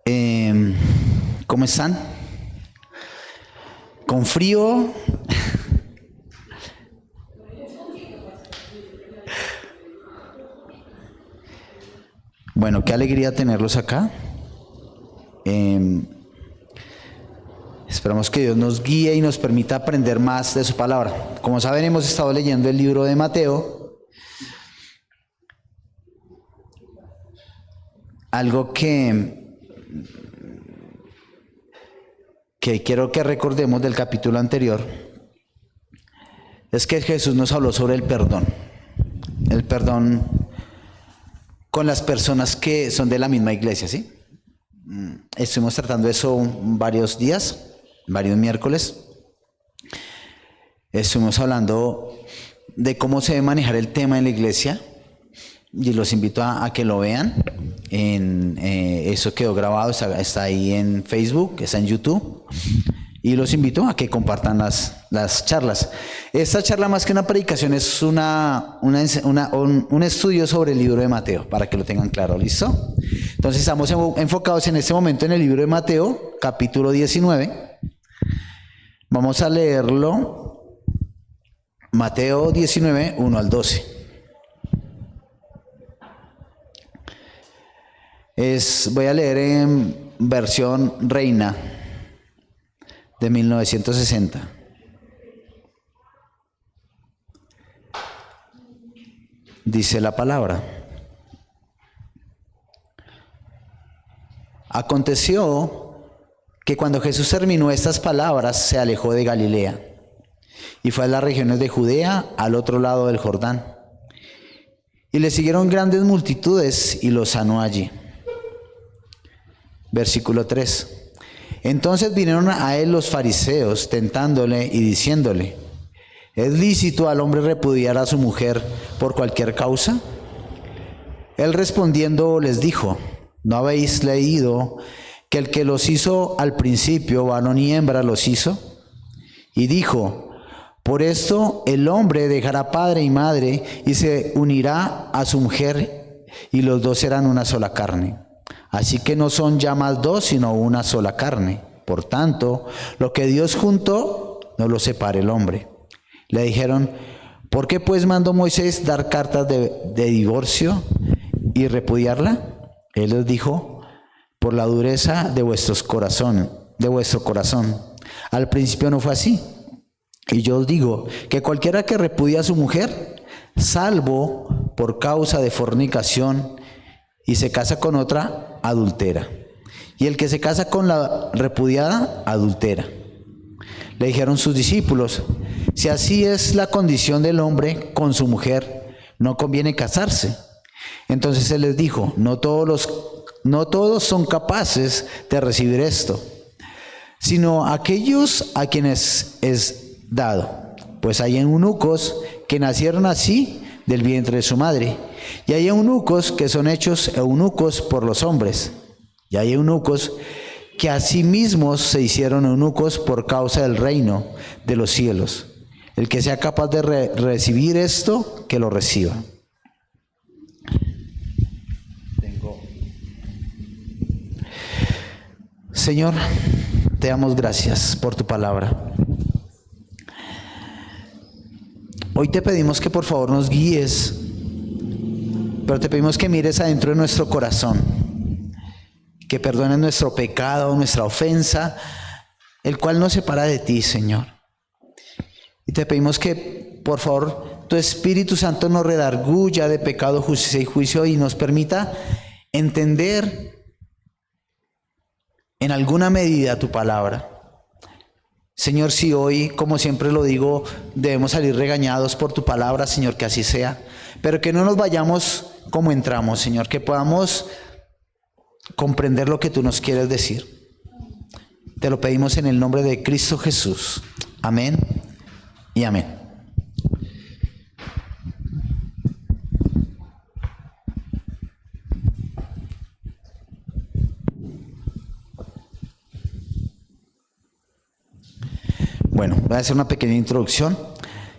Eh, ¿Cómo están? ¿Con frío? Bueno, qué alegría tenerlos acá. Esperamos que Dios nos guíe y nos permita aprender más de su palabra. Como saben, hemos estado leyendo el libro de Mateo. Algo que quiero que recordemos del capítulo anterior es que Jesús nos habló sobre el perdón. El perdón con las personas que son de la misma iglesia, ¿sí? Estuvimos tratando eso varios días, varios miércoles. Estuvimos hablando de cómo se debe manejar el tema en la iglesia y los invito a que lo vean. Eso quedó grabado, está ahí en Facebook, está en YouTube, y los invito a que compartan las charlas. Esta charla, más que una predicación, es un estudio sobre el libro de Mateo, para que lo tengan claro. ¿Listo? Entonces estamos enfocados en este momento en el libro de Mateo, capítulo 19. Vamos a leerlo, Mateo 19, 1 al 12. Voy a leer en versión Reina de 1960. Dice la palabra: Aconteció que cuando Jesús terminó estas palabras, se alejó de Galilea y fue a las regiones de Judea, al otro lado del Jordán. Y le siguieron grandes multitudes y los sanó allí. Versículo 3. Entonces vinieron a él los fariseos, tentándole y diciéndole: ¿es lícito al hombre repudiar a su mujer por cualquier causa? Él respondiendo les dijo: ¿no habéis leído que el que los hizo al principio, varón y hembra los hizo? Y dijo: por esto el hombre dejará padre y madre y se unirá a su mujer, y los dos serán una sola carne. Así que no son ya más dos, sino una sola carne. Por tanto, lo que Dios juntó, no lo separe el hombre. Le dijeron: ¿por qué pues mandó Moisés dar cartas de divorcio y repudiarla? Él les dijo: por la dureza de vuestro corazón. Al principio no fue así. Y yo os digo que cualquiera que repudia a su mujer, salvo por causa de fornicación, y se casa con otra, adultera. Y el que se casa con la repudiada, adultera. Le dijeron sus discípulos: si así es la condición del hombre con su mujer, no conviene casarse. Entonces él les dijo: no todos son capaces de recibir esto, sino aquellos a quienes es dado. Pues hay eunucos que nacieron así del vientre de su madre, y hay eunucos que son hechos eunucos por los hombres, y hay eunucos que a sí mismos se hicieron eunucos por causa del reino de los cielos. El que sea capaz de recibir esto, que lo reciba. Señor, te damos gracias por tu palabra. Hoy te pedimos que por favor nos guíes, pero te pedimos que mires adentro de nuestro corazón, que perdones nuestro pecado, nuestra ofensa, el cual nos separa de ti, Señor. Y te pedimos que por favor tu Espíritu Santo nos redarguya de pecado, justicia y juicio y nos permita entender en alguna medida tu palabra. Señor, si hoy, como siempre lo digo, debemos salir regañados por tu palabra, Señor, que así sea, pero que no nos vayamos como entramos, Señor, que podamos comprender lo que tú nos quieres decir. Te lo pedimos en el nombre de Cristo Jesús. Amén y amén. Bueno, voy a hacer una pequeña introducción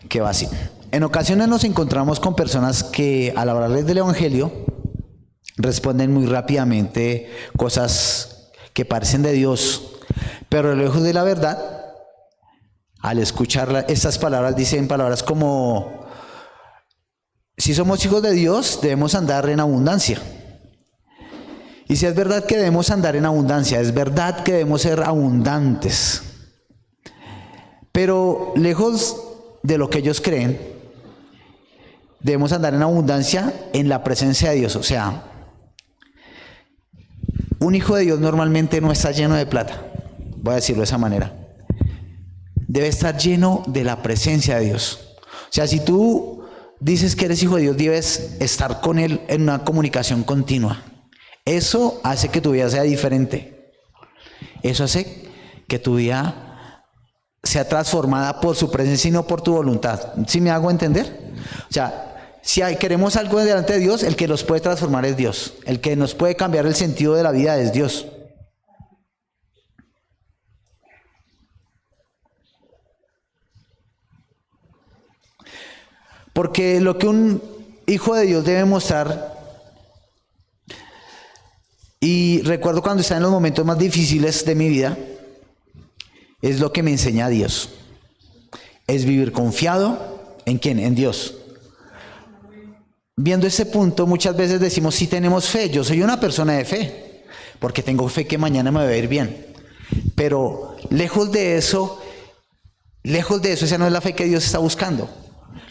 que va así. En ocasiones nos encontramos con personas que al hablarles del Evangelio responden muy rápidamente cosas que parecen de Dios, pero lejos de la verdad. Al escuchar estas palabras, dicen palabras como: si somos hijos de Dios, debemos andar en abundancia. Y si es verdad que debemos andar en abundancia, es verdad que debemos ser abundantes. Pero lejos de lo que ellos creen, debemos andar en abundancia en la presencia de Dios. O sea, un hijo de Dios normalmente no está lleno de plata, voy a decirlo de esa manera. Debe estar lleno de la presencia de Dios. O sea, si tú dices que eres hijo de Dios, debes estar con Él en una comunicación continua. Eso hace que tu vida sea diferente. Eso hace que tu vida sea transformada por su presencia y no por tu voluntad. ¿Sí me hago entender? O sea, si queremos algo delante de Dios, el que nos puede transformar es Dios. El que nos puede cambiar el sentido de la vida es Dios. Porque lo que un hijo de Dios debe mostrar, y recuerdo cuando estaba en los momentos más difíciles de mi vida, es lo que me enseña Dios. Es vivir confiado ¿en quién? En Dios. Viendo ese punto, muchas veces decimos: sí tenemos fe, yo soy una persona de fe, porque tengo fe que mañana me va a ir bien. Pero lejos de eso, esa no es la fe que Dios está buscando.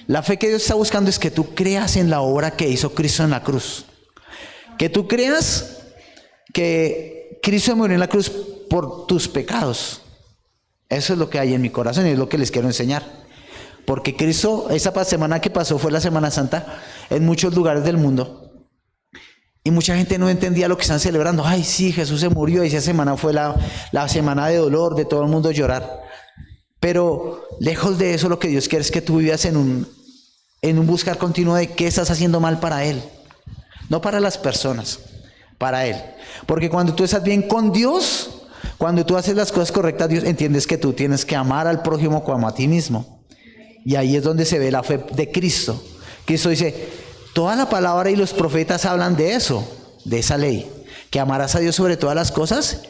La fe que Dios está buscando es que tú creas en la obra que hizo Cristo en la cruz. Que tú creas que Cristo murió en la cruz por tus pecados. Eso es lo que hay en mi corazón y es lo que les quiero enseñar. Porque Cristo, esa semana que pasó fue la Semana Santa en muchos lugares del mundo. Y mucha gente no entendía lo que están celebrando. Ay, sí, Jesús se murió y esa semana fue la semana de dolor, de todo el mundo llorar. Pero lejos de eso, lo que Dios quiere es que tú vivas en un buscar continuo de qué estás haciendo mal para Él. No para las personas, para Él. Porque cuando tú estás bien con Dios, cuando tú haces las cosas correctas, Dios entiendes que tú tienes que amar al prójimo como a ti mismo. Y ahí es donde se ve la fe de Cristo. Cristo dice: toda la palabra y los profetas hablan de eso, de esa ley, que amarás a Dios sobre todas las cosas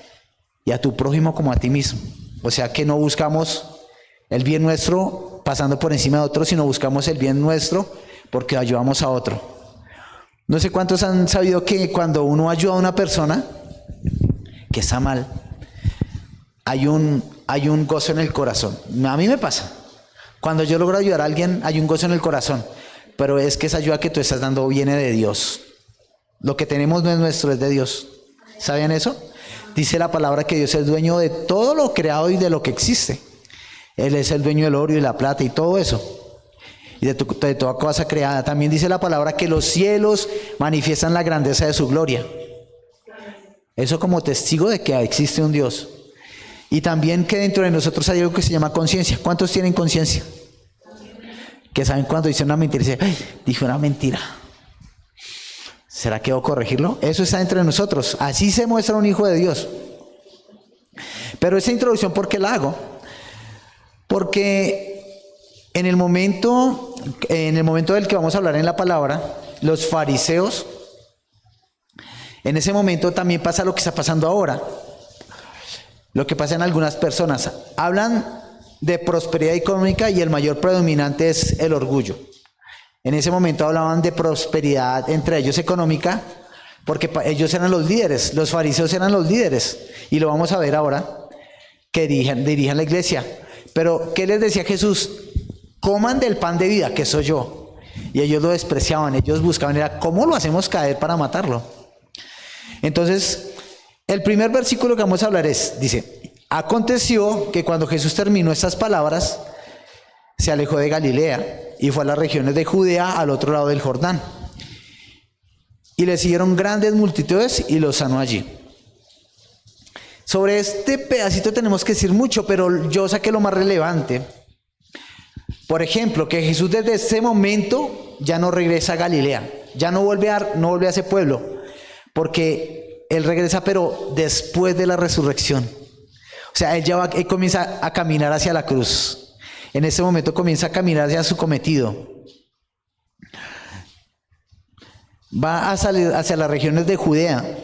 y a tu prójimo como a ti mismo. O sea que no buscamos el bien nuestro pasando por encima de otro, sino buscamos el bien nuestro porque ayudamos a otro. No sé cuántos han sabido que cuando uno ayuda a una persona que está mal, hay un gozo en el corazón. A mí me pasa. Cuando yo logro ayudar a alguien, hay un gozo en el corazón. Pero es que esa ayuda que tú estás dando viene de Dios. Lo que tenemos no es nuestro, es de Dios. ¿Sabían eso? Dice la palabra que Dios es dueño de todo lo creado y de lo que existe. Él es el dueño del oro y la plata y todo eso. Y de toda cosa creada. También dice la palabra que los cielos manifiestan la grandeza de su gloria. Eso como testigo de que existe un Dios. Y también que dentro de nosotros hay algo que se llama conciencia. ¿Cuántos tienen conciencia? Que saben cuando dicen una mentira y dicen: ¡ay, dije una mentira! ¿Será que debo corregirlo? Eso está entre nosotros. Así se muestra un hijo de Dios. Pero esa introducción, ¿por qué la hago? Porque en el momento del que vamos a hablar en la palabra, los fariseos, en ese momento también pasa lo que está pasando ahora. Lo que pasa en algunas personas. Hablan de prosperidad económica y el mayor predominante es el orgullo. En ese momento hablaban de prosperidad, entre ellos económica, porque ellos eran los líderes, los fariseos eran los líderes. Y lo vamos a ver ahora, que dirijan la iglesia. Pero, ¿qué les decía Jesús? Coman del pan de vida, que soy yo. Y ellos lo despreciaban, ellos buscaban, era ¿cómo lo hacemos caer para matarlo? Entonces, el primer versículo que vamos a hablar dice: aconteció que cuando Jesús terminó estas palabras, se alejó de Galilea y fue a las regiones de Judea, al otro lado del Jordán. Y le siguieron grandes multitudes y los sanó allí. Sobre este pedacito tenemos que decir mucho, pero yo saqué lo más relevante. Por ejemplo, que Jesús desde ese momento ya no regresa a Galilea, ya no vuelve a ese pueblo, porque Él regresa pero después de la resurrección. O sea, Él comienza a caminar hacia la cruz. En ese momento comienza a caminar hacia su cometido. Va a salir hacia las regiones de Judea.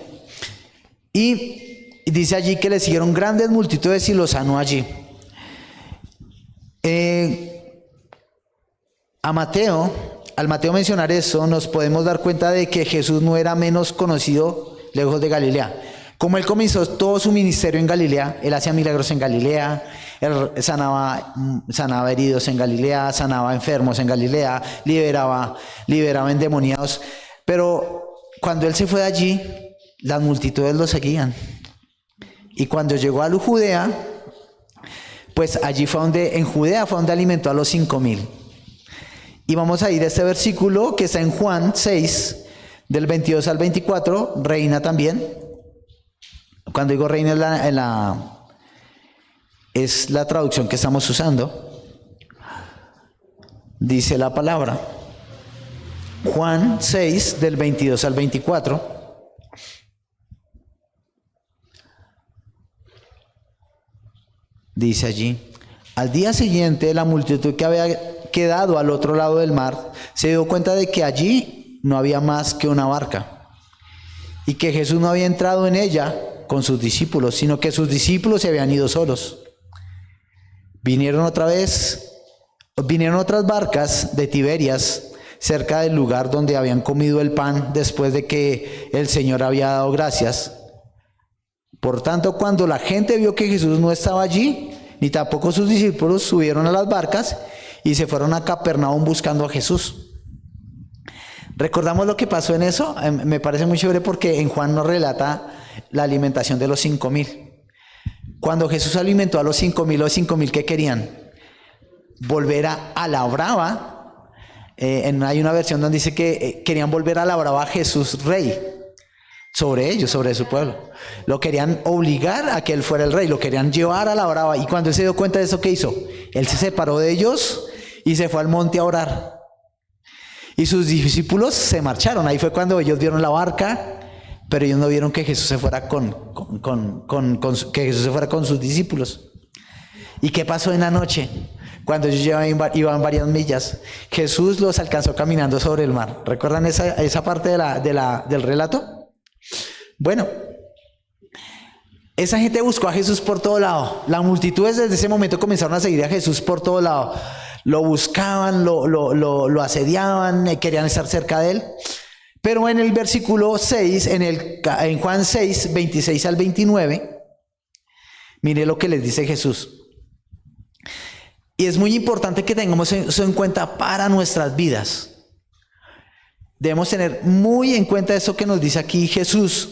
Y Y dice allí que le siguieron grandes multitudes y los sanó allí. Al Mateo mencionar eso, nos podemos dar cuenta de que Jesús no era menos conocido lejos de Galilea. Como él comenzó todo su ministerio en Galilea, él hacía milagros en Galilea, él sanaba heridos en Galilea, sanaba enfermos en Galilea, liberaba endemoniados. Pero cuando él se fue de allí, las multitudes lo seguían. Y cuando llegó a Judea, pues allí en Judea fue donde alimentó a los 5,000. Y vamos a ir a este versículo que está en Juan 6, del 22 al 24, reina también. Cuando digo reina es la traducción que estamos usando. Dice la palabra. Juan 6, del 22 al 24. Dice allí: al día siguiente, la multitud que había quedado al otro lado del mar se dio cuenta de que allí no había más que una barca y que Jesús no había entrado en ella con sus discípulos, sino que sus discípulos se habían ido solos. Vinieron otras barcas de Tiberias cerca del lugar donde habían comido el pan después de que el Señor había dado gracias. Por tanto, cuando la gente vio que Jesús no estaba allí, ni tampoco sus discípulos, subieron a las barcas y se fueron a Capernaum buscando a Jesús. ¿Recordamos lo que pasó en eso? Me parece muy chévere porque en Juan nos relata la alimentación de los 5,000. Cuando Jesús alimentó a los 5,000, ¿qué querían? Volver a la brava. Hay una versión donde dice que querían volver a la brava a Jesús rey sobre ellos, sobre su pueblo. Lo querían obligar a que él fuera el rey, lo querían llevar a la brava. Y cuando él se dio cuenta de eso, ¿qué hizo? Él se separó de ellos y se fue al monte a orar. Y sus discípulos se marcharon. Ahí fue cuando ellos vieron la barca, pero ellos no vieron que Jesús se fuera que Jesús se fuera con sus discípulos. ¿Y qué pasó en la noche? Cuando ellos iban varias millas, Jesús los alcanzó caminando sobre el mar. ¿Recuerdan esa parte del relato? Bueno, esa gente buscó a Jesús por todo lado. Las multitudes desde ese momento comenzaron a seguir a Jesús por todo lado. Lo buscaban, lo asediaban, querían estar cerca de él. Pero en el versículo 6, en Juan 6, 26 al 29, mire lo que les dice Jesús. Y es muy importante que tengamos eso en cuenta para nuestras vidas. Debemos tener muy en cuenta eso que nos dice aquí Jesús.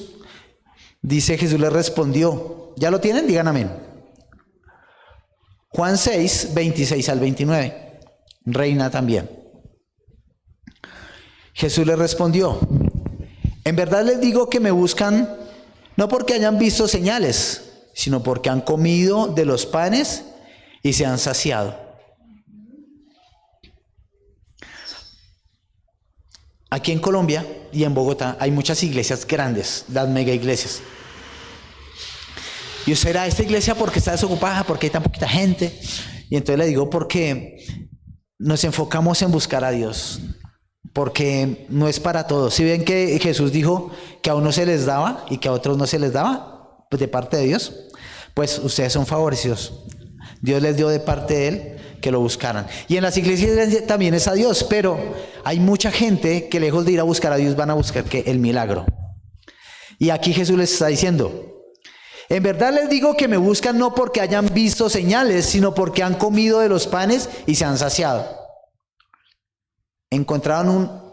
Dice: Jesús le respondió. ¿Ya lo tienen? Digan amén. Juan 6, 26 al 29. Reina también. Jesús le respondió: en verdad les digo que me buscan no porque hayan visto señales, sino porque han comido de los panes y se han saciado. Aquí en Colombia y en Bogotá hay muchas iglesias grandes, las mega iglesias. Y usted dirá: esta iglesia, ¿por qué está desocupada? ¿Por qué hay tan poquita gente? Y entonces le digo: porque nos enfocamos en buscar a Dios. Porque no es para todos. Si ven que Jesús dijo que a unos se les daba y que a otros no se les daba, pues de parte de Dios, pues ustedes son favorecidos. Dios les dio de parte de Él que lo buscaran. Y en las iglesias también es a Dios, pero hay mucha gente que lejos de ir a buscar a Dios van a buscar el milagro. Y aquí Jesús les está diciendo: en verdad les digo que me buscan no porque hayan visto señales, sino porque han comido de los panes y se han saciado. Encontraron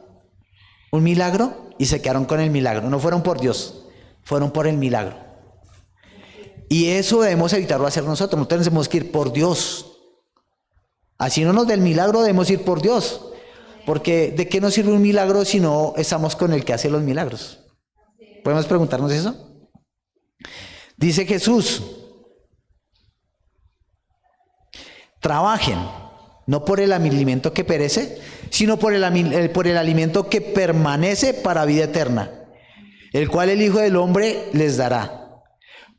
un milagro y se quedaron con el milagro. No fueron por Dios, fueron por el milagro. Y eso debemos evitarlo hacer nosotros. No tenemos que ir por Dios. Así no nos dé el milagro, debemos ir por Dios. Porque ¿de qué nos sirve un milagro si no estamos con el que hace los milagros? ¿Podemos preguntarnos eso? Dice Jesús: trabajen, no por el alimento que perece, sino por el alimento que permanece para vida eterna, el cual el Hijo del Hombre les dará.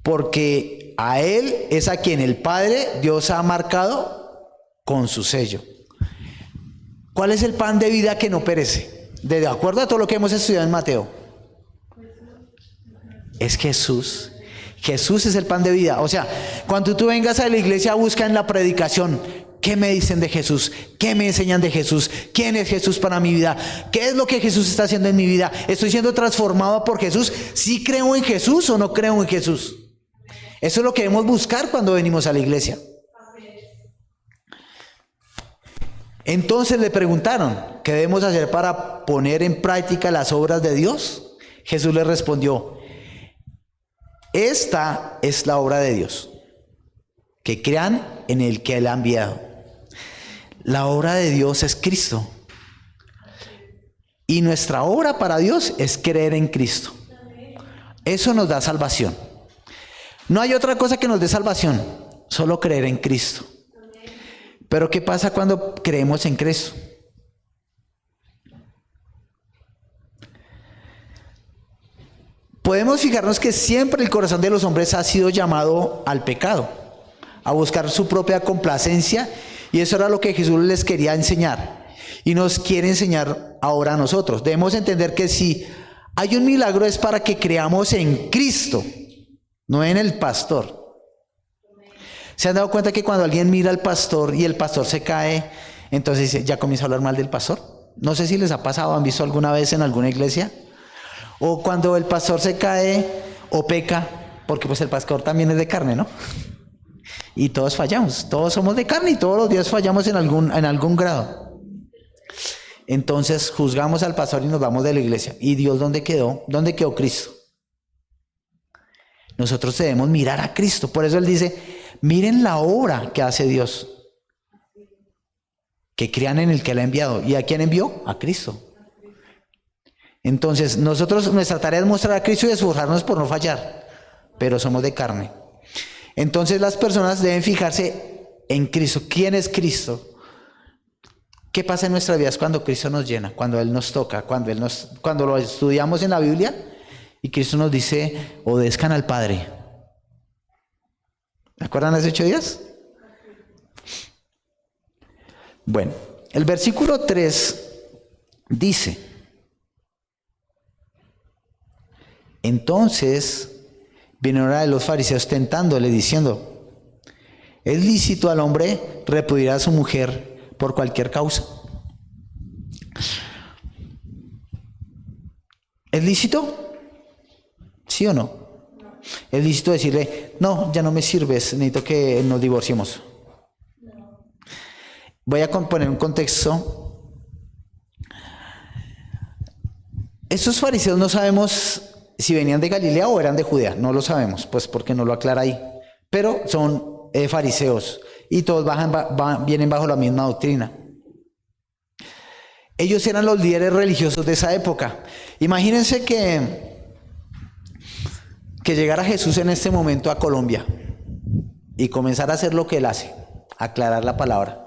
Porque a Él es a quien el Padre Dios ha marcado con su sello. ¿Cuál es el pan de vida que no perece? De acuerdo a todo lo que hemos estudiado en Mateo. Es Jesús. Jesús es el pan de vida. O sea, cuando tú vengas a la iglesia, busca en la predicación: ¿qué me dicen de Jesús? ¿Qué me enseñan de Jesús? ¿Quién es Jesús para mi vida? ¿Qué es lo que Jesús está haciendo en mi vida? ¿Estoy siendo transformado por Jesús? ¿Sí creo en Jesús o no creo en Jesús? Eso es lo que debemos buscar cuando venimos a la iglesia. Entonces le preguntaron: ¿qué debemos hacer para poner en práctica las obras de Dios? Jesús le respondió: esta es la obra de Dios, que crean en el que Él ha enviado. La obra de Dios es Cristo. Y nuestra obra para Dios es creer en Cristo. Eso nos da salvación. No hay otra cosa que nos dé salvación, solo creer en Cristo. Pero ¿qué pasa cuando creemos en Cristo? Podemos fijarnos que siempre el corazón de los hombres ha sido llamado al pecado, a buscar su propia complacencia, y eso era lo que Jesús les quería enseñar y nos quiere enseñar ahora a nosotros. Debemos entender que si hay un milagro es para que creamos en Cristo, no en el pastor. ¿Se han dado cuenta que cuando alguien mira al pastor y el pastor se cae, entonces ya comienza a hablar mal del pastor? No sé si les ha pasado, ¿han visto alguna vez en alguna iglesia? O cuando el pastor se cae o peca, porque pues el pastor también es de carne, ¿no? Y todos fallamos, todos somos de carne y todos los días fallamos en algún grado. Entonces juzgamos al pastor y nos vamos de la iglesia. ¿Y Dios dónde quedó? ¿Dónde quedó Cristo? Nosotros debemos mirar a Cristo. Por eso Él dice: miren la obra que hace Dios, que crean en el que Él ha enviado. ¿Y a quién envió? A Cristo. Entonces nuestra tarea es mostrar a Cristo y esforzarnos por no fallar, pero somos de carne. Entonces las personas deben fijarse en Cristo. ¿Quién es Cristo? ¿Qué pasa en nuestras vidas cuando Cristo nos llena? Cuando Él nos toca, cuando lo estudiamos en la Biblia y Cristo nos dice: obedezcan al Padre. ¿Me acuerdan hace 8 días? Bueno, el versículo 3 dice: entonces vinieron a los fariseos tentándole, diciendo: ¿es lícito al hombre repudiar a su mujer por cualquier causa? ¿Es lícito? ¿Sí o no? ¿Es lícito decirle: no, ya no me sirves, necesito que nos divorciemos? Voy a poner un contexto. Estos fariseos no sabemos si venían de Galilea o eran de Judea, no lo sabemos, pues porque no lo aclara ahí. Pero son fariseos y todos vienen bajo la misma doctrina. Ellos eran los líderes religiosos de esa época. Imagínense que llegara Jesús en este momento a Colombia y comenzara a hacer lo que Él hace: aclarar la palabra.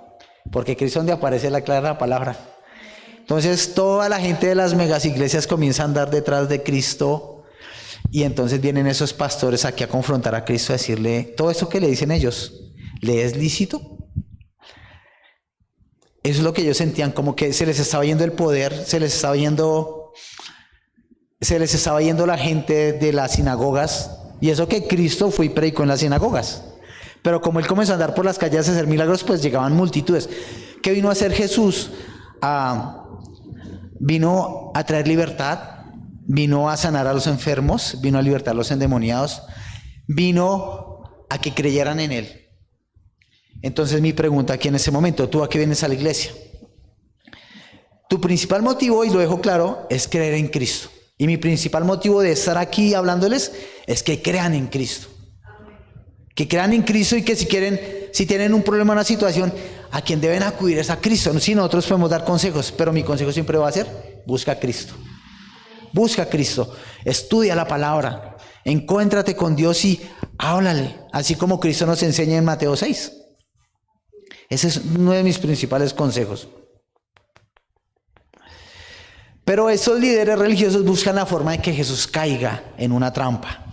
Porque Cristo, donde aparece, Él aclara la palabra. Entonces toda la gente de las megas iglesias comienza a andar detrás de Cristo, y entonces vienen esos pastores aquí a confrontar a Cristo, a decirle todo esto que le dicen ellos: ¿le es lícito? Eso es lo que ellos sentían, como que se les estaba yendo el poder, se les estaba yendo la gente de las sinagogas. Y eso que Cristo fue y predicó en las sinagogas, pero como Él comenzó a andar por las calles a hacer milagros, pues llegaban multitudes. ¿Qué vino a hacer Jesús? Vino a traer libertad, vino a sanar a los enfermos, vino a libertar a los endemoniados, vino a que creyeran en Él. Entonces mi pregunta aquí en ese momento: ¿tú a qué vienes a la iglesia? Tu principal motivo, y lo dejo claro, es creer en Cristo. Y mi principal motivo de estar aquí hablándoles es que crean en Cristo. Que crean en Cristo, y que si tienen un problema, una situación, a quien deben acudir es a Cristo. Si nosotros podemos dar consejos, pero mi consejo siempre va a ser: busca a Cristo. Busca a Cristo, estudia la palabra, encuéntrate con Dios y háblale, así como Cristo nos enseña en Mateo 6. Ese es uno de mis principales consejos. Pero esos líderes religiosos buscan la forma de que Jesús caiga en una trampa.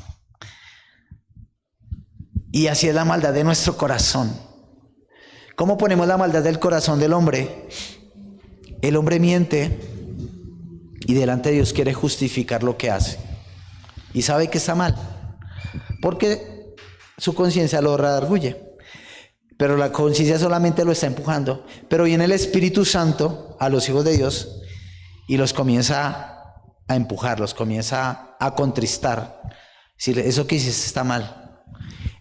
Y así es la maldad de nuestro corazón. ¿Cómo ponemos la maldad del corazón del hombre? El hombre miente y delante de Dios quiere justificar lo que hace. Y sabe que está mal, porque su conciencia lo redarguye. Pero la conciencia solamente lo está empujando. Pero viene el Espíritu Santo a los hijos de Dios y los comienza a empujar, los comienza a contristar. Decir, eso que hiciste está mal.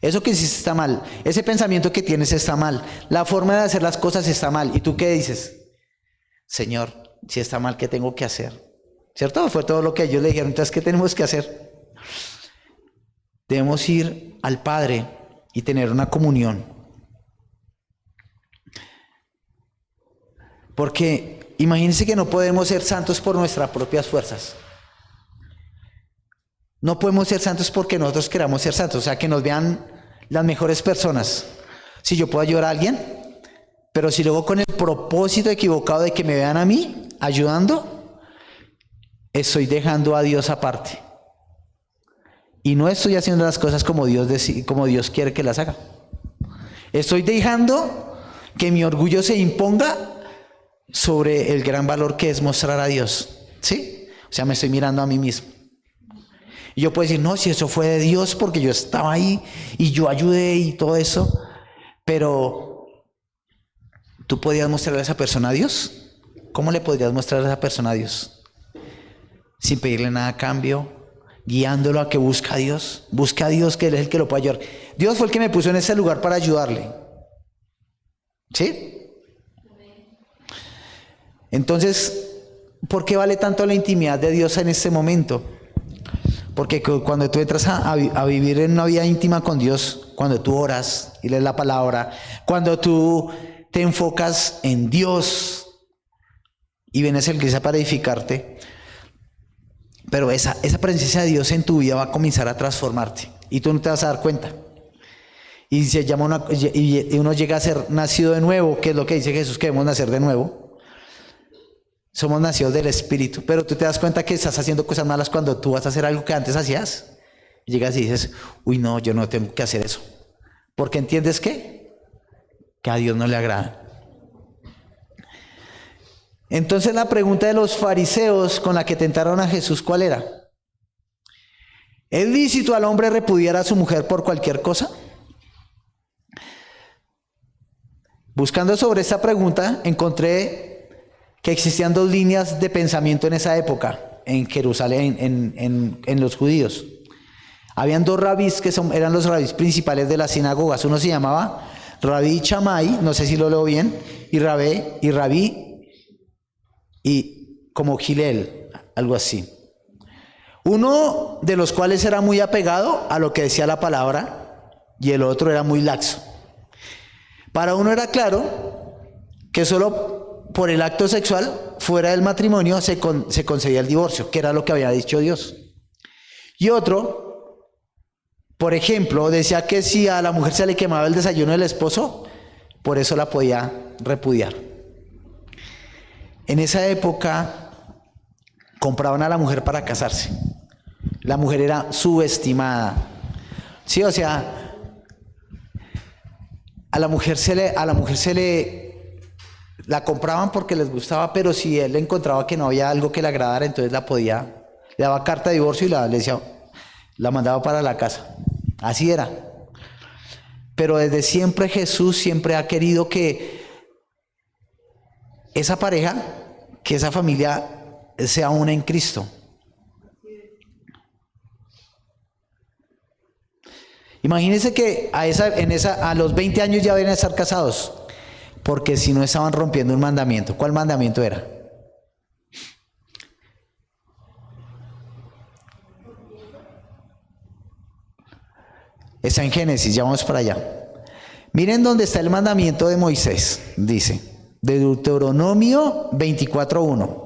Eso que hiciste está mal. Ese pensamiento que tienes está mal. La forma de hacer las cosas está mal. ¿Y tú qué dices? Señor, si está mal, ¿qué tengo que hacer? ¿Cierto? Fue todo lo que ellos le dijeron. Entonces, ¿qué tenemos que hacer? Debemos ir al Padre y tener una comunión. Porque imagínense que no podemos ser santos por nuestras propias fuerzas. No podemos ser santos porque nosotros queramos ser santos. O sea, que nos vean las mejores personas. Si yo puedo ayudar a alguien, pero si luego con el propósito equivocado de que me vean a mí ayudando, estoy dejando a Dios aparte. Y no estoy haciendo las cosas como Dios quiere que las haga. Estoy dejando que mi orgullo se imponga sobre el gran valor que es mostrar a Dios. ¿Sí? O sea, me estoy mirando a mí mismo. Y yo puedo decir, no, si eso fue de Dios porque yo estaba ahí y yo ayudé y todo eso. Pero, ¿tú podías mostrarle a esa persona a Dios? ¿Cómo le podrías mostrar a esa persona a Dios? Sin pedirle nada a cambio, guiándolo a que busque a Dios. Busque a Dios, que Él es el que lo puede ayudar. Dios fue el que me puso en ese lugar para ayudarle. ¿Sí? Entonces, ¿por qué vale tanto la intimidad de Dios en este momento? Porque cuando tú entras a vivir en una vida íntima con Dios, cuando tú oras y lees la palabra, cuando tú te enfocas en Dios y vienes a la iglesia para edificarte, pero esa presencia de Dios en tu vida va a comenzar a transformarte y tú no te vas a dar cuenta. Y y uno llega a ser nacido de nuevo, que es lo que dice Jesús, que debemos nacer de nuevo. Somos nacidos del Espíritu, pero tú te das cuenta que estás haciendo cosas malas cuando tú vas a hacer algo que antes hacías. Y llegas y dices, uy, no, yo no tengo que hacer eso. Porque entiendes que a Dios no le agrada. Entonces la pregunta de los fariseos con la que tentaron a Jesús, ¿cuál era? ¿Es lícito al hombre repudiar a su mujer por cualquier cosa? Buscando sobre esta pregunta, encontré que existían dos líneas de pensamiento en esa época, en Jerusalén, en los judíos. Habían dos rabís que eran los rabís principales de las sinagogas. Uno se llamaba Rabí Shammai, no sé si lo leo bien, y Rabí, y como Gilel, algo así. Uno de los cuales era muy apegado a lo que decía la palabra, y el otro era muy laxo. Para uno era claro que solo por el acto sexual, fuera del matrimonio, se concedía el divorcio, que era lo que había dicho Dios. Y otro, por ejemplo, decía que si a la mujer se le quemaba el desayuno del esposo, por eso la podía repudiar. En esa época, compraban a la mujer para casarse. La mujer era subestimada. Sí, o sea, a la mujer la compraban porque les gustaba, pero si él encontraba que no había algo que le agradara, entonces le daba carta de divorcio y le decía, la mandaba para la casa. Así era. Pero desde siempre Jesús siempre ha querido que esa pareja, que esa familia sea una en Cristo. Imagínense que a los 20 años ya deben estar casados. Porque si no estaban rompiendo un mandamiento. ¿Cuál mandamiento era? Está en Génesis, ya vamos para allá. Miren dónde está el mandamiento de Moisés. Dice, de Deuteronomio 24:1.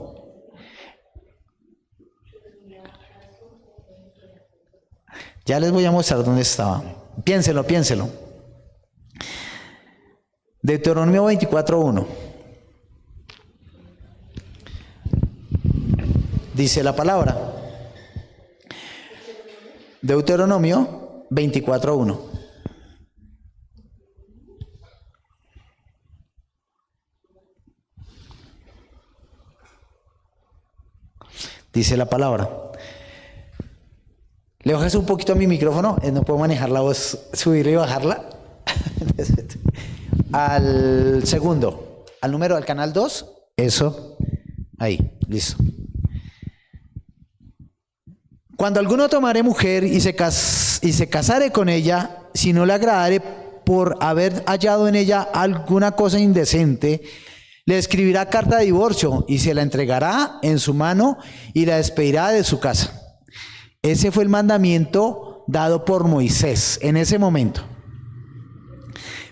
Ya les voy a mostrar dónde estaba. Piénselo. Deuteronomio 24:1. Dice la palabra. Deuteronomio 24:1. Dice la palabra. ¿Le bajas un poquito a mi micrófono? No puedo manejar la voz, subirla y bajarla. Al segundo, al canal 2, eso, ahí, listo. Cuando alguno tomare mujer y se casare con ella, si no le agradare por haber hallado en ella alguna cosa indecente, le escribirá carta de divorcio y se la entregará en su mano y la despedirá de su casa. Ese fue el mandamiento dado por Moisés en ese momento.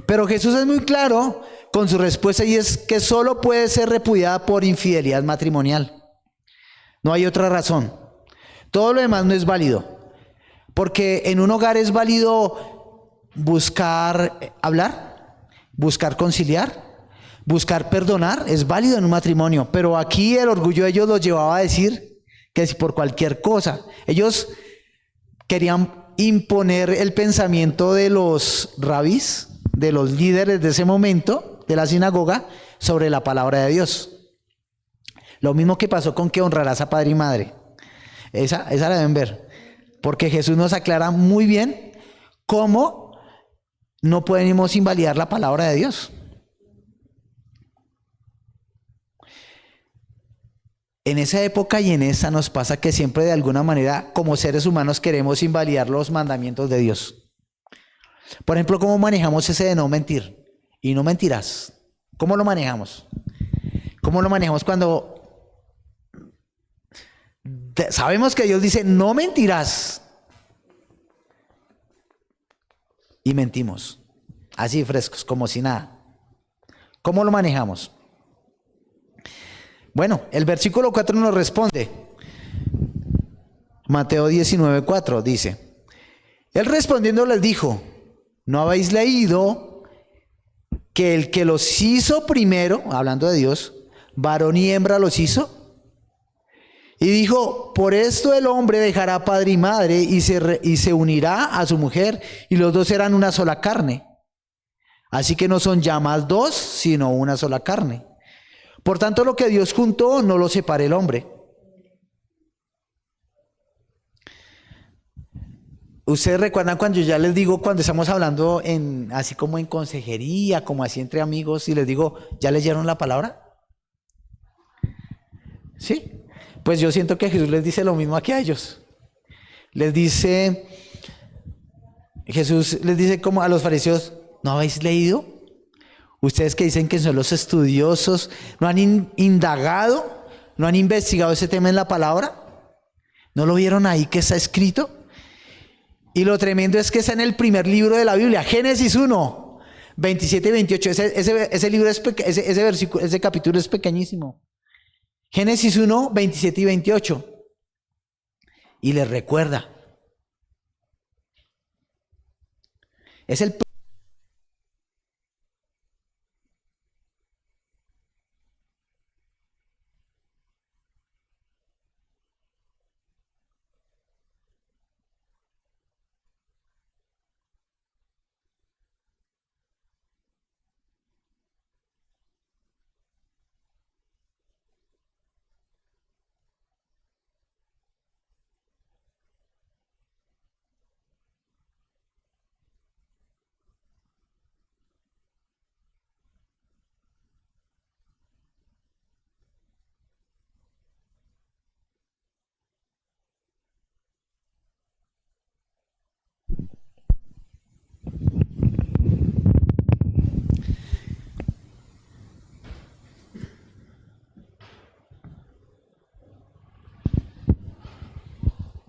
Pero Jesús es muy claro con su respuesta y es que solo puede ser repudiada por infidelidad matrimonial. No hay otra razón. Todo lo demás no es válido. Porque en un hogar es válido buscar hablar, buscar conciliar, buscar perdonar, es válido en un matrimonio. Pero aquí el orgullo de ellos los llevaba a decir que si por cualquier cosa, ellos querían imponer el pensamiento de los rabís, de los líderes de ese momento, de la sinagoga, sobre la palabra de Dios. Lo mismo que pasó con que honrarás a padre y madre. Esa la deben ver. Porque Jesús nos aclara muy bien cómo no podemos invalidar la palabra de Dios. En esa época y en esta nos pasa que siempre de alguna manera como seres humanos queremos invalidar los mandamientos de Dios. Por ejemplo, ¿cómo manejamos ese de no mentir? Y no mentirás. ¿Cómo lo manejamos? ¿Cómo lo manejamos cuando sabemos que Dios dice no mentirás? Y mentimos. Así frescos, como si nada. ¿Cómo lo manejamos? Bueno, el versículo 4 nos responde. Mateo 19:4 dice: Él respondiendo les dijo: ¿no habéis leído que el que los hizo primero, hablando de Dios, varón y hembra los hizo? Y dijo: por esto el hombre dejará padre y madre y se unirá a su mujer, y los dos serán una sola carne. Así que no son ya más dos, sino una sola carne. Por tanto, lo que Dios juntó, no lo separe el hombre. Ustedes recuerdan cuando yo ya les digo, cuando estamos hablando así como en consejería, como así entre amigos, y les digo, ¿ya leyeron la palabra? ¿Sí? Pues yo siento que Jesús les dice lo mismo aquí a ellos. Jesús les dice como a los fariseos: ¿no habéis leído? Ustedes que dicen que son los estudiosos, ¿no han indagado? ¿No han investigado ese tema en la palabra? ¿No lo vieron ahí que está escrito? Y lo tremendo es que está en el primer libro de la Biblia, Génesis 1, 27 y 28. Ese libro ese versículo, ese capítulo es pequeñísimo. Génesis 1, 27 y 28. Y les recuerda. Es el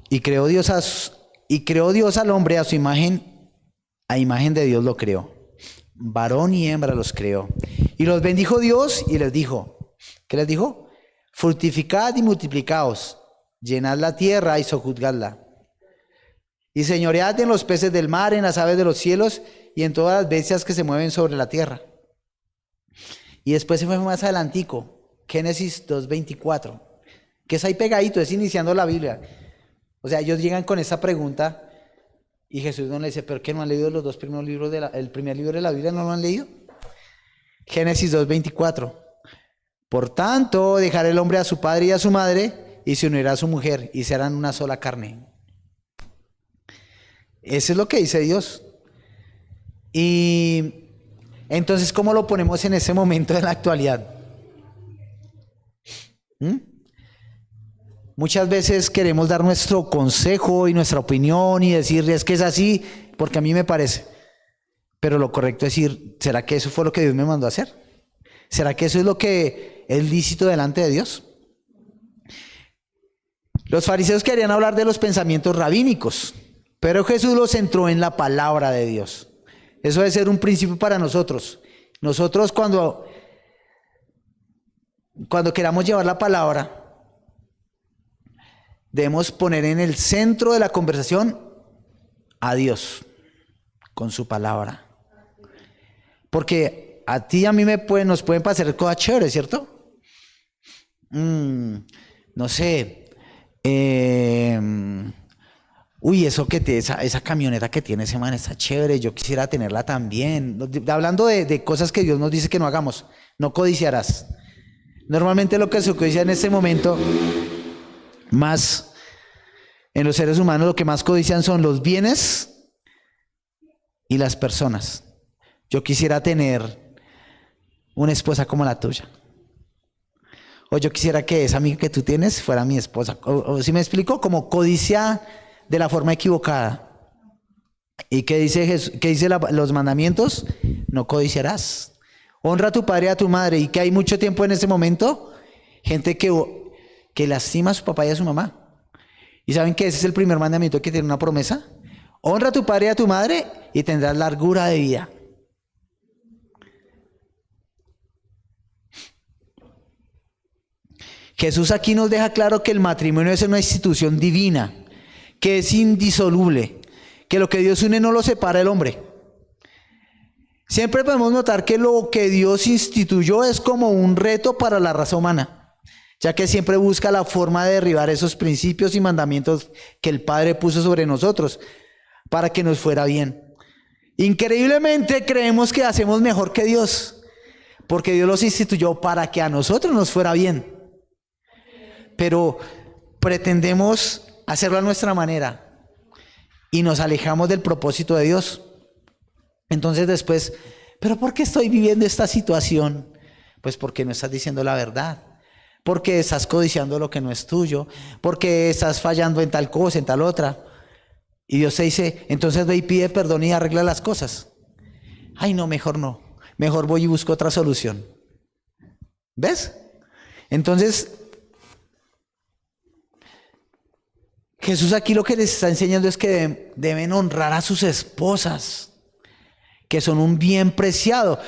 Y creó Dios al hombre a su imagen, a imagen de Dios lo creó. Varón y hembra los creó. Y los bendijo Dios y les dijo, ¿qué les dijo? Fructificad y multiplicaos, llenad la tierra y sojuzgadla. Y señoread en los peces del mar, en las aves de los cielos y en todas las bestias que se mueven sobre la tierra. Y después se fue más adelantico, Génesis 2:24, que es ahí pegadito, es iniciando la Biblia. O sea, ellos llegan con esa pregunta y Jesús no le dice: ¿pero qué no han leído los dos primeros libros el primer libro de la Biblia? ¿No lo han leído? Génesis 2:24. Por tanto, dejará el hombre a su padre y a su madre y se unirá a su mujer y serán una sola carne. Eso es lo que dice Dios. Y entonces, ¿cómo lo ponemos en ese momento de la actualidad? Muchas veces queremos dar nuestro consejo y nuestra opinión y decir, es que es así, porque a mí me parece. Pero lo correcto es decir, ¿será que eso fue lo que Dios me mandó a hacer? ¿Será que eso es lo que es lícito delante de Dios? Los fariseos querían hablar de los pensamientos rabínicos, pero Jesús los centró en la palabra de Dios. Eso debe ser un principio para nosotros. Nosotros cuando queramos llevar la palabra, debemos poner en el centro de la conversación a Dios con su palabra. Porque a ti y a mí nos pueden pasar cosas chéveres, ¿cierto? No sé. Eso esa camioneta que tiene ese man está chévere, yo quisiera tenerla también. Hablando de cosas que Dios nos dice que no hagamos, no codiciarás. Normalmente lo que se codicia en este momento, más en los seres humanos, lo que más codician son los bienes y las personas. Yo quisiera tener una esposa como la tuya. O yo quisiera que esa amiga que tú tienes fuera mi esposa. O si me explico, como codicia de la forma equivocada. ¿Y qué dice Jesús? ¿Qué dice los mandamientos? No codiciarás. Honra a tu padre y a tu madre. Y que hay mucho tiempo en este momento, gente que lastima a su papá y a su mamá. ¿Y saben que ese es el primer mandamiento que tiene una promesa? Honra a tu padre y a tu madre y tendrás largura de vida. Jesús aquí nos deja claro que el matrimonio es una institución divina, que es indisoluble, que lo que Dios une no lo separa el hombre. Siempre podemos notar que lo que Dios instituyó es como un reto para la raza humana, ya que siempre busca la forma de derribar esos principios y mandamientos que el Padre puso sobre nosotros para que nos fuera bien. Increíblemente creemos que hacemos mejor que Dios, porque Dios los instituyó para que a nosotros nos fuera bien. Pero pretendemos hacerlo a nuestra manera y nos alejamos del propósito de Dios. Entonces después, ¿pero por qué estoy viviendo esta situación? Pues porque no estás diciendo la verdad, porque estás codiciando lo que no es tuyo, porque estás fallando en tal cosa, en tal otra. Y Dios te dice, entonces ve y pide perdón y arregla las cosas. Ay, no, mejor voy y busco otra solución. ¿Ves? Entonces Jesús aquí lo que les está enseñando es que deben honrar a sus esposas, que son un bien preciado.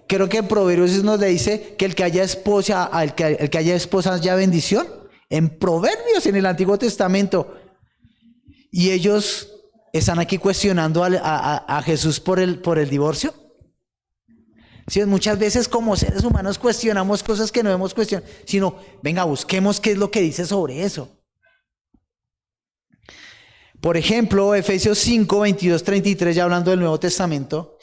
Creo que en Proverbios nos dice que el que haya esposa, el que haya esposa haya bendición. En Proverbios, en el Antiguo Testamento. Y ellos están aquí cuestionando a Jesús por el divorcio. Sí, muchas veces como seres humanos cuestionamos cosas que no debemos cuestionar, sino, venga, busquemos qué es lo que dice sobre eso. Por ejemplo, Efesios 5, 22, 33, ya hablando del Nuevo Testamento,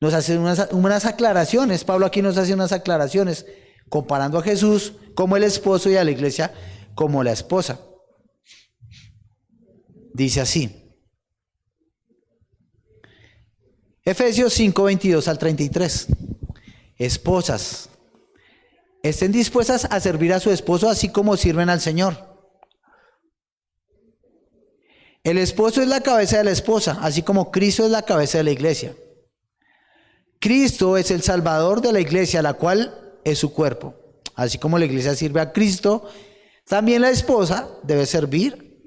nos hace unas aclaraciones. Pablo aquí nos hace unas aclaraciones, comparando a Jesús como el esposo y a la iglesia como la esposa. Dice así. Efesios 5, 22 al 33. Esposas, estén dispuestas a servir a su esposo así como sirven al Señor. El esposo es la cabeza de la esposa, así como Cristo es la cabeza de la iglesia. Cristo es el Salvador de la iglesia, la cual es su cuerpo. Así como la iglesia sirve a Cristo, también la esposa debe servir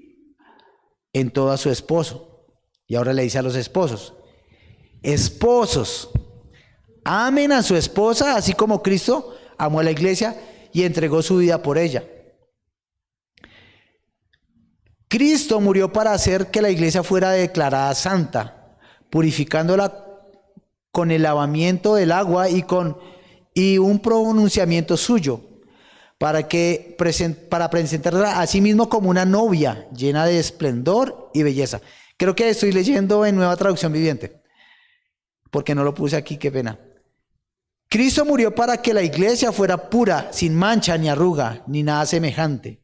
en todo a su esposo. Y ahora le dice a los esposos, esposos, amen a su esposa, así como Cristo amó a la iglesia y entregó su vida por ella. Cristo murió para hacer que la iglesia fuera declarada santa, purificándola con el lavamiento del agua y un pronunciamiento suyo, para presentarla a sí mismo como una novia llena de esplendor y belleza. Creo que estoy leyendo en Nueva Traducción Viviente, porque no lo puse aquí, qué pena. Cristo murió para que la iglesia fuera pura, sin mancha ni arruga, ni nada semejante.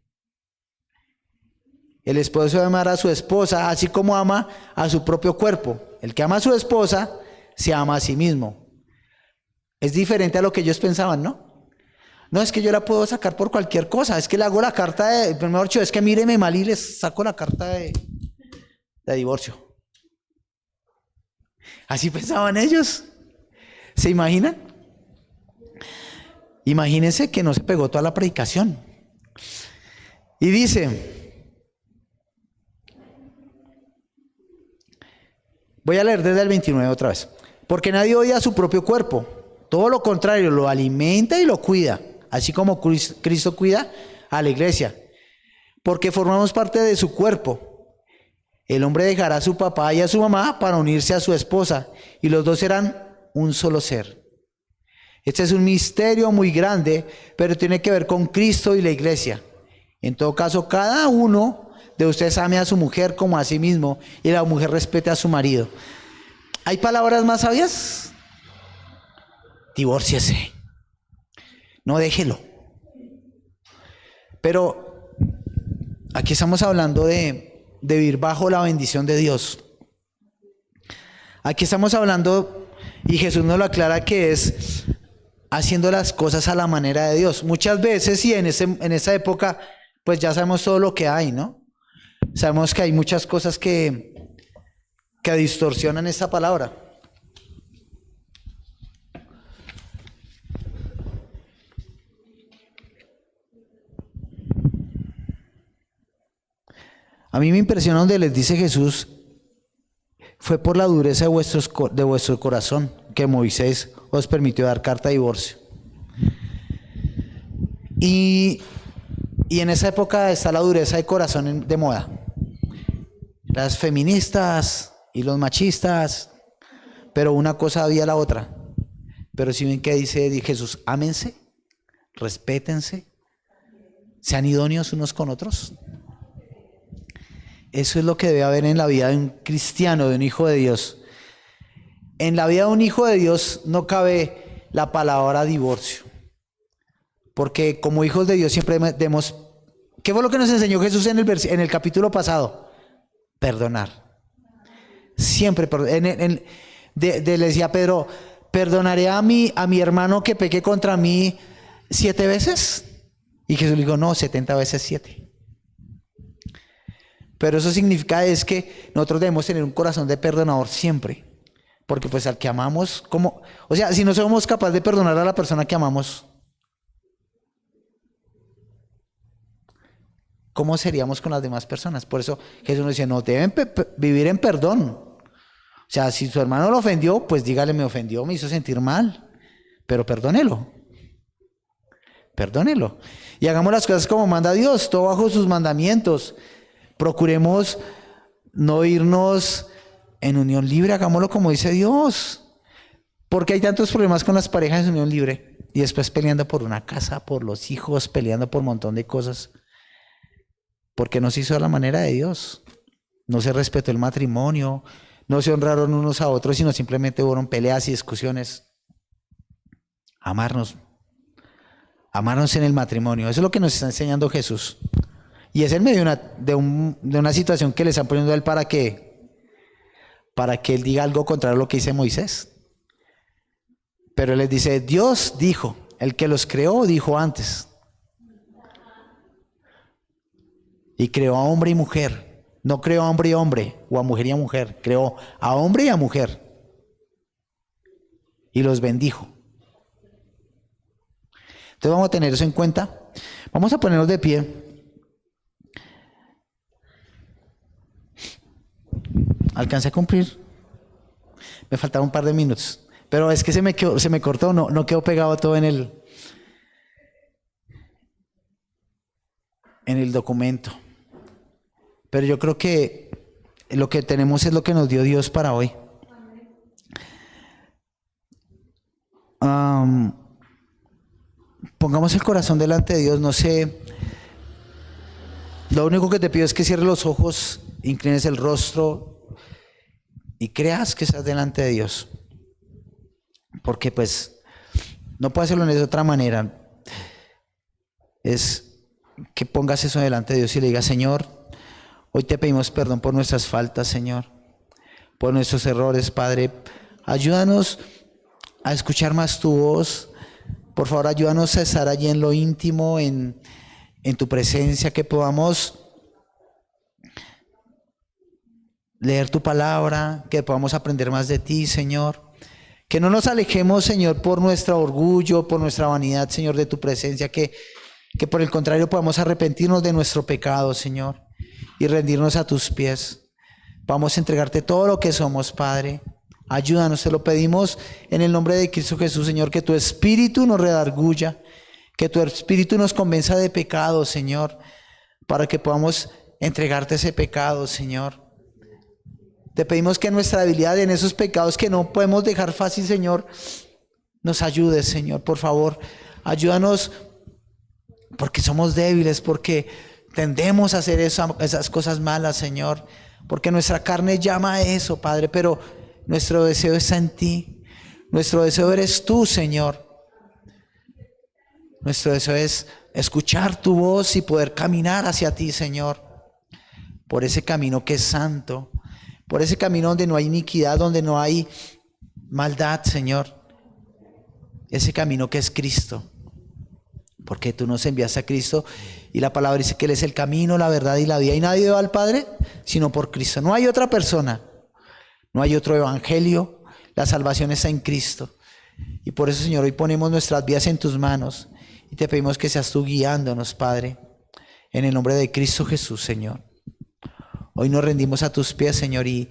El esposo debe amar a su esposa, así como ama a su propio cuerpo. El que ama a su esposa, se ama a sí mismo. Es diferente a lo que ellos pensaban, ¿no? No, es que yo la puedo sacar por cualquier cosa. Es que le hago la carta de, mejor dicho, es que míreme mal y les saco la carta de divorcio. Así pensaban ellos. ¿Se imaginan? Imagínense que no se pegó toda la predicación. Y dice, voy a leer desde el 29 otra vez. Porque nadie odia a su propio cuerpo. Todo lo contrario, lo alimenta y lo cuida. Así como Cristo cuida a la iglesia. Porque formamos parte de su cuerpo. El hombre dejará a su papá y a su mamá para unirse a su esposa. Y los dos serán un solo ser. Este es un misterio muy grande, pero tiene que ver con Cristo y la iglesia. En todo caso, cada uno de ustedes ame a su mujer como a sí mismo y la mujer respete a su marido. ¿Hay palabras más sabias? Divórciese. No, déjelo. Pero aquí estamos hablando de vivir bajo la bendición de Dios. Aquí estamos hablando, y Jesús nos lo aclara, que es haciendo las cosas a la manera de Dios. Muchas veces, y en esa época, pues ya sabemos todo lo que hay, ¿no? Sabemos que hay muchas cosas que distorsionan esta palabra. A mí me impresiona donde les dice Jesús, fue por la dureza de vuestro corazón que Moisés os permitió dar carta de divorcio. Y en esa época está la dureza de corazón de moda. Las feministas y los machistas, pero una cosa había la otra. Pero si ven que dice Jesús, ámense, respétense, sean idóneos unos con otros. Eso es lo que debe haber en la vida de un cristiano, de un hijo de Dios. En la vida de un hijo de Dios no cabe la palabra divorcio. Porque como hijos de Dios siempre debemos... ¿Qué fue lo que nos enseñó Jesús en el capítulo pasado? Perdonar. Siempre. Le decía a Pedro, ¿perdonaré a mi hermano que peque contra mí 7 veces? Y Jesús le dijo, no, 70 veces 7. Pero eso significa es que nosotros debemos tener un corazón de perdonador siempre. Porque pues al que amamos, o sea, si no somos capaces de perdonar a la persona que amamos, ¿cómo seríamos con las demás personas? Por eso Jesús nos dice, no, deben vivir en perdón. O sea, si su hermano lo ofendió, pues dígale, me ofendió, me hizo sentir mal. Pero perdónelo. Perdónelo. Y hagamos las cosas como manda Dios, todo bajo sus mandamientos. Procuremos no irnos en unión libre, hagámoslo como dice Dios. Porque hay tantos problemas con las parejas en unión libre. Y después peleando por una casa, por los hijos, peleando por un montón de cosas. Porque no se hizo a la manera de Dios. No se respetó el matrimonio, no se honraron unos a otros, sino simplemente hubo peleas y discusiones. Amarnos en el matrimonio. Eso es lo que nos está enseñando Jesús. Y es en medio de una situación que le están poniendo a él para que él diga algo contrario a lo que dice Moisés. Pero él les dice, Dios dijo, el que los creó dijo antes. Y creó a hombre y mujer. No creó a hombre y hombre, o a mujer y a mujer. Creó a hombre y a mujer. Y los bendijo. Entonces vamos a tener eso en cuenta. Vamos a ponernos de pie. Alcancé a cumplir. Me faltaron un par de minutos. Pero es que se me cortó, no quedó pegado todo en el documento. Pero yo creo que lo que tenemos es lo que nos dio Dios para hoy. Pongamos el corazón delante de Dios. No sé. Lo único que te pido es que cierres los ojos, inclines el rostro y creas que estás delante de Dios. Porque pues no puedo hacerlo de otra manera. Es que pongas eso delante de Dios y le digas, Señor, Hoy te pedimos perdón por nuestras faltas, Señor, por nuestros errores, Padre. Ayúdanos a escuchar más tu voz. Por favor, ayúdanos a estar allí en lo íntimo, en tu presencia, que podamos leer tu palabra, que podamos aprender más de ti, Señor. Que no nos alejemos, Señor, por nuestro orgullo, por nuestra vanidad, Señor, de tu presencia. Que por el contrario podamos arrepentirnos de nuestro pecado, Señor, y rendirnos a tus pies. Vamos a entregarte todo lo que somos, Padre. Ayúdanos, te lo pedimos en el nombre de Cristo Jesús, Señor, que tu Espíritu nos redarguya, que tu Espíritu nos convenza de pecado, Señor, para que podamos entregarte ese pecado, Señor. Te pedimos que nuestra habilidad en esos pecados que no podemos dejar fácil, Señor, nos ayudes, Señor, por favor. Ayúdanos porque somos débiles, porque tendemos a hacer esas cosas malas, Señor, porque nuestra carne llama a eso, Padre, pero nuestro deseo está en ti. Nuestro deseo eres tú, Señor. Nuestro deseo es escuchar tu voz y poder caminar hacia ti, Señor, por ese camino que es santo, por ese camino donde no hay iniquidad, donde no hay maldad, Señor. Ese camino que es Cristo, porque tú nos enviaste a Cristo y la palabra dice que Él es el camino, la verdad y la vida, y nadie va al Padre sino por Cristo. No hay otra persona, no hay otro evangelio, la salvación está en Cristo. Y por eso, Señor, hoy ponemos nuestras vidas en tus manos y te pedimos que seas tú guiándonos, Padre, en el nombre de Cristo Jesús, Señor. Hoy nos rendimos a tus pies, Señor, y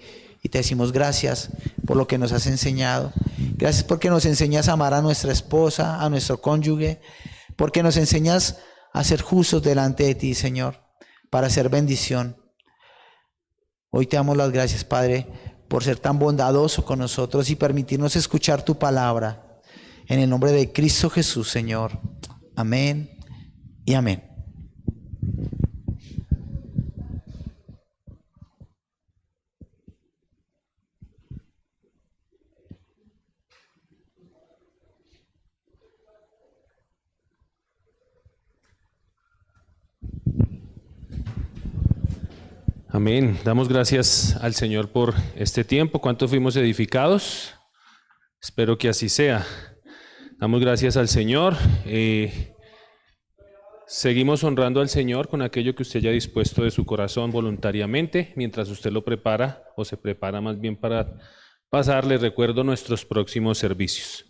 te decimos gracias por lo que nos has enseñado. Gracias porque nos enseñas a amar a nuestra esposa, a nuestro cónyuge, porque nos enseñas a ser justos delante de ti, Señor, para hacer bendición. Hoy te damos las gracias, Padre, por ser tan bondadoso con nosotros y permitirnos escuchar tu palabra. En el nombre de Cristo Jesús, Señor. Amén y amén. Amén. Damos gracias al Señor por este tiempo. ¿Cuántos fuimos edificados? Espero que así sea. Damos gracias al Señor. Seguimos honrando al Señor con aquello que usted haya dispuesto de su corazón voluntariamente. Mientras usted lo prepara, o se prepara más bien para pasar, les recuerdo nuestros próximos servicios.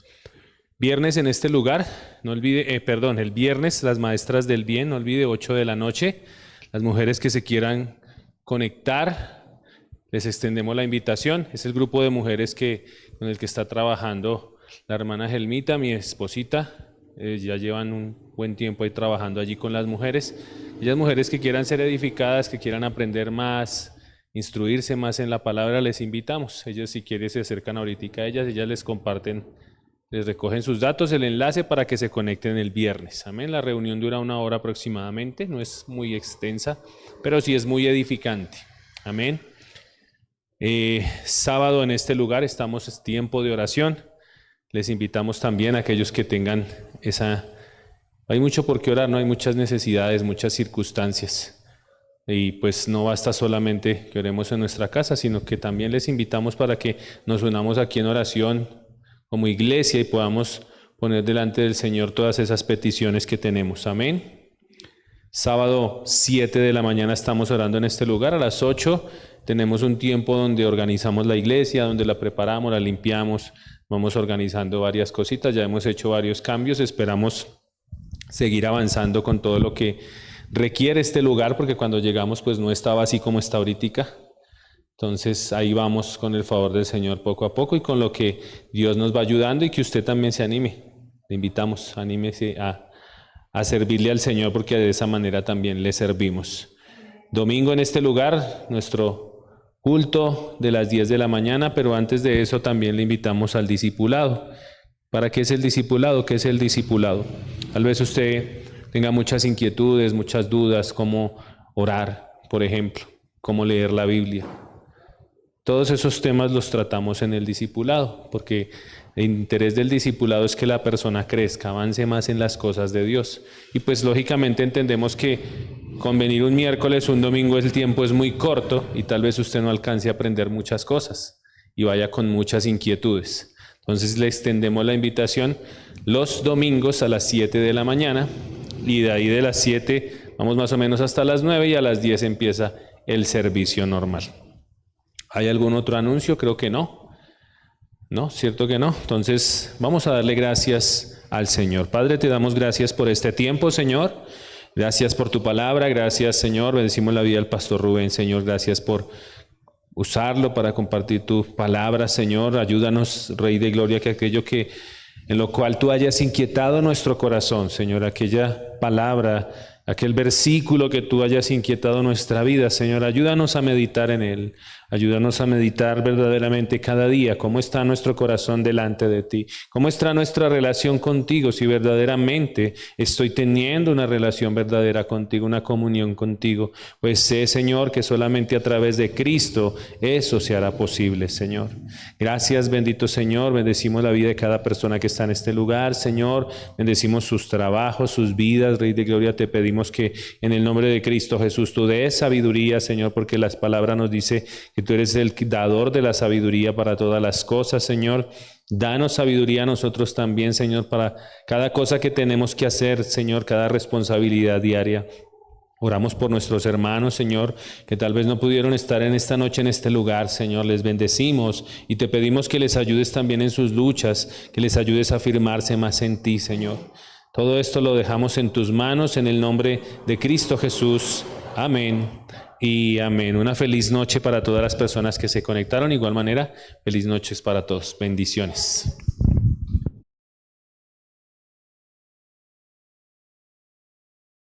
Viernes en este lugar, no olvide, el viernes, las maestras del bien, no olvide, 8 de la noche. Las mujeres que se quieran conectar, les extendemos la invitación. Es el grupo de mujeres con el que está trabajando la hermana Gelmita, mi esposita. Ya llevan un buen tiempo ahí trabajando allí con las mujeres. Aquellas mujeres que quieran ser edificadas, que quieran aprender más, instruirse más en la palabra, les invitamos. Ellas, si quieren, se acercan ahorita a ellas les comparten, les recogen sus datos, el enlace para que se conecten el viernes. Amén. La reunión dura 1 hora aproximadamente, no es muy extensa, pero sí es muy edificante. Amén. Sábado en este lugar estamos en tiempo de oración. Les invitamos también a aquellos que tengan hay mucho por qué orar, no hay muchas necesidades, muchas circunstancias. Y pues no basta solamente que oremos en nuestra casa, sino que también les invitamos para que nos unamos aquí en oración como iglesia y podamos poner delante del Señor todas esas peticiones que tenemos. Amén. Sábado 7 de la mañana estamos orando en este lugar. A las 8 tenemos un tiempo donde organizamos la iglesia, donde la preparamos, la limpiamos, vamos organizando varias cositas. Ya hemos hecho varios cambios, esperamos seguir avanzando con todo lo que requiere este lugar, porque cuando llegamos pues no estaba así como está ahorita. Entonces ahí vamos con el favor del Señor poco a poco y con lo que Dios nos va ayudando, y que usted también se anime. Le invitamos, anímese a servirle al Señor, porque de esa manera también le servimos. Domingo en este lugar, nuestro culto de las 10 de la mañana, pero antes de eso también le invitamos al discipulado. ¿Para qué es el discipulado? ¿Qué es el discipulado? Tal vez usted tenga muchas inquietudes, muchas dudas, cómo orar, por ejemplo, cómo leer la Biblia. Todos esos temas los tratamos en el discipulado, porque el interés del discipulado es que la persona crezca, avance más en las cosas de Dios. Y pues lógicamente entendemos que con venir un miércoles, un domingo, el tiempo es muy corto y tal vez usted no alcance a aprender muchas cosas y vaya con muchas inquietudes. Entonces le extendemos la invitación los domingos a las 7 de la mañana y de ahí de las 7 vamos más o menos hasta las 9 y a las 10 empieza el servicio normal. ¿Hay algún otro anuncio? Creo que no. ¿No? ¿Cierto que no? Entonces vamos a darle gracias al Señor. Padre, te damos gracias por este tiempo, Señor. Gracias por tu palabra. Gracias, Señor. Bendecimos la vida del pastor Rubén, Señor. Gracias por usarlo para compartir tu palabra, Señor. Ayúdanos, Rey de Gloria, que aquello que en lo cual tú hayas inquietado nuestro corazón, Señor, aquella palabra, aquel versículo que tú hayas inquietado nuestra vida, Señor, ayúdanos a meditar en él. Ayúdanos a meditar verdaderamente cada día cómo está nuestro corazón delante de ti, cómo está nuestra relación contigo, si verdaderamente estoy teniendo una relación verdadera contigo, una comunión contigo. Pues sé, Señor, que solamente a través de Cristo eso se hará posible, Señor. Gracias, bendito Señor. Bendecimos la vida de cada persona que está en este lugar, Señor. Bendecimos sus trabajos, sus vidas. Rey de Gloria, te pedimos que en el nombre de Cristo Jesús tú des sabiduría, Señor, porque las palabras nos dice que tú eres el dador de la sabiduría para todas las cosas, Señor. Danos sabiduría a nosotros también, Señor, para cada cosa que tenemos que hacer, Señor, cada responsabilidad diaria. Oramos por nuestros hermanos, Señor, que tal vez no pudieron estar en esta noche en este lugar, Señor. Les bendecimos y te pedimos que les ayudes también en sus luchas, que les ayudes a afirmarse más en ti, Señor. Todo esto lo dejamos en tus manos, en el nombre de Cristo Jesús. Amén. Y amén. Una feliz noche para todas las personas que se conectaron. De igual manera, feliz noches para todos. Bendiciones.